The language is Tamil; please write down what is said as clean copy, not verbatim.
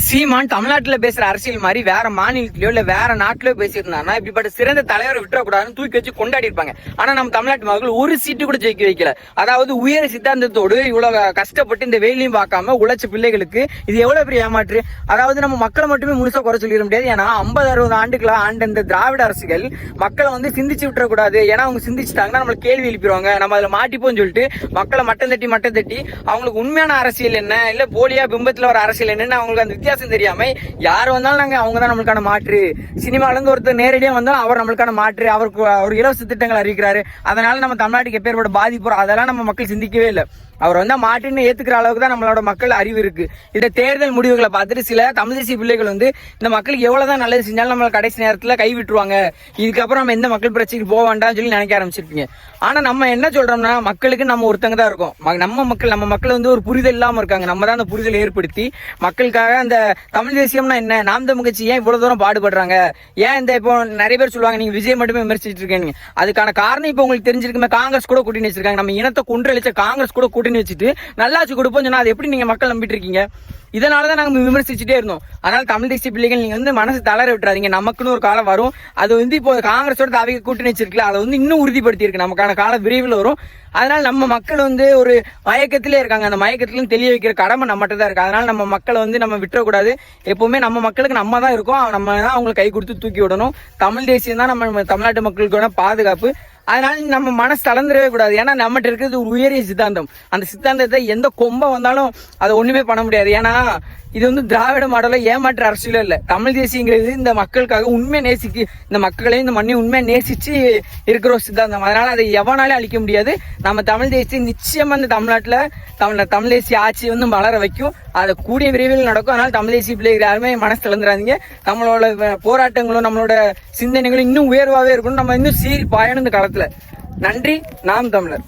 சீமான் தமிழ்நாட்டுல பேசுற அரசியல் மாதிரி வேற மாநிலத்திலயோ இல்ல வேற நாட்டிலயோ பேசியிருந்தாங்கன்னா இப்படிப்பட்ட சிறந்த தலைவரை விட்டுறக்கூடாதுன்னு தூக்கி வச்சு கொண்டாடி இருப்பாங்க. ஆனா நம்ம தமிழ்நாட்டு மக்கள் ஒரு சீட்டு கூட ஜெயிக்க வைக்கல. அதாவது உயர சித்தாந்தத்தோடு இவ்வளவு கஷ்டப்பட்டு இந்த வெயிலையும் பார்க்காம உழைச்ச பிள்ளைகளுக்கு இது எவ்வளவு பெரிய ஏமாற்று. அதாவது நம்ம மக்களை மட்டுமே முழுசா குறை சொல்லிட முடியாது. ஏன்னா 50-60 ஆண்டுகளா ஆண்ட இந்த திராவிட அரசுகள் மக்களை வந்து சிந்திச்சு விட்டுறக்கூடாது. ஏன்னா அவங்க சிந்திச்சுட்டாங்கன்னா நம்மள கேள்வி எழுப்பிடுவாங்க, நம்ம அதுல மாட்டிப்போம்னு சொல்லிட்டு மக்களை மட்டம் தட்டி அவங்களுக்கு உண்மையான அரசியல் என்ன இல்ல போலியா பிம்பத்துல வர அரசியல் என்னன்னு அவங்களுக்கு அந்த வித்தியாசம் தெரியாம யார் வந்தாலும் நாங்க அவங்க தான் நம்மளுக்கான மாற்று. சினிமால இருந்து ஒருத்தர் நேரடியா வந்தாலும் அவர் நம்மளுக்கான மாற்று, அவருக்கு ஒரு இலவச திட்டங்கள் அறிவிக்கிறாரு. அதனால நம்ம தமிழ்நாட்டுக்கு எப்பேற்பட்ட பாதிப்பு அதெல்லாம் நம்ம மக்கள் சிந்திக்கவே இல்லை. அவர் வந்தா மாட்டுன்னு ஏத்துக்கிற அளவுக்கு தான் நம்மளோட மக்கள் அறிவு இருக்கு. இந்த தேர்தல் முடிவுகளை பார்த்துட்டு சில தமிழ் தேசிய பிள்ளைகள் வந்து இந்த மக்களுக்கு எவ்வளவுதான் நல்லது செஞ்சாலும் நம்ம கடைசி நேரத்துல கை விட்டுருவாங்க, இதுக்கப்புறம் நம்ம எந்த மக்கள் பிரச்சனைக்கு போக வேண்டாம்னு சொல்லி நினைக்க ஆரம்பிச்சிருப்பீங்க. ஆனா நம்ம என்ன சொல்றோம்னா, மக்களுக்கு நம்ம ஒருத்தங்க தான் இருக்கோம். நம்ம மக்கள் வந்து ஒரு புரிதல் இல்லாம இருக்காங்க. நம்ம தான் அந்த புரிதல் ஏற்படுத்தி மக்களுக்காக அந்த தமிழ் தேசியம்னா என்ன, நாம் தமிழ் கட்சி ஏன் இவ்வளவு தூரம் பாடுபடுறாங்க, ஏன் இந்த இப்போ நிறைய பேர் சொல்லுவாங்க நீங்க விஜய் மட்டுமே விமர்சிச்சுட்டு இருக்கீங்க. அதுக்கான காரணம் இப்போ உங்களுக்கு தெரிஞ்சிருக்குமே, காங்கிரஸ் கூட கூட்டணி வச்சிருக்காங்க. நம்ம இனத்தை கொன்றளிச்ச காங்கிரஸ் கூட கூட்டணி வச்சுட்டு நல்லாச்சு கொடுப்போம் சொன்னா அது எப்படி நீங்க மக்கள் நம்பிட்டு இருக்கீங்க? இதனாலதான் நாங்க விமர்சிச்சுட்டே இருந்தோம். அதனால தமிழ் தேசிய பிள்ளைகள் நீங்க வந்து மனசு தளர விட்டுறாதீங்க. நமக்குன்னு ஒரு காலம் வரும். அது வந்து இப்போ காங்கிரஸோட தாவிக கூட்டணி வச்சிருக்கல, அதை வந்து இன்னும் உறுதிப்படுத்தி இருக்கு. நமக்கான காலம் விரைவில் வரும். அதனால நம்ம மக்கள் வந்து ஒரு மயக்கத்திலே இருக்காங்க. அந்த மயக்கத்திலும் தெளிய வைக்கிற கடமை நம்மகிட்ட தான் இருக்கு. அதனால நம்ம மக்களை வந்து நம்ம விட்டுறக்கூடாது. எப்பவுமே நம்ம மக்களுக்கு நம்ம தான் இருக்கோம். நம்ம தான் அவங்களுக்கு கை கொடுத்து தூக்கி விடணும். தமிழ் தேசியம் தான் நம்ம தமிழ்நாட்டு மக்களுக்கான பாதுகாப்பு. அதனால நம்ம மனசு தளர்ந்துடவே கூடாது. ஏன்னா நம்மகிட்ட இருக்கிறது ஒரு உயரிய சித்தாந்தம். அந்த சித்தாந்தத்தை எந்த கொம்பை வந்தாலும் அதை ஒண்ணுமே பண்ண முடியாது. ஏன்னா இது வந்து திராவிட மாடல ஏமாற்ற அரசியலும் இல்லை. தமிழ் தேசியங்கிறது இந்த மக்களுக்காக உண்மையை நேசிக்கு, இந்த மக்களையும் இந்த மண்ணையும் உண்மையை நேசிச்சு இருக்கிற ஒரு சித்தாந்தம். அதனால அதை எவனாலே அழிக்க முடியாது. நம்ம தமிழ் தேசியம் நிச்சயமா இந்த தமிழ்நாட்டுல தமிழ் தேசிய ஆட்சி வந்து வளர வைக்கும். அதை கூடிய விரைவில் நடக்கும். அதனால தமிழ் தேசிய பிள்ளைகள் யாருமே மனசு திறந்துடாதீங்க. நம்மளோட போராட்டங்களும் நம்மளோட சிந்தனைகளும் இன்னும் உயர்வாகவே இருக்கணும். நம்ம இன்னும் சீறி பாயணும் இந்த காலத்துல. நன்றி. நாம் தமிழர்.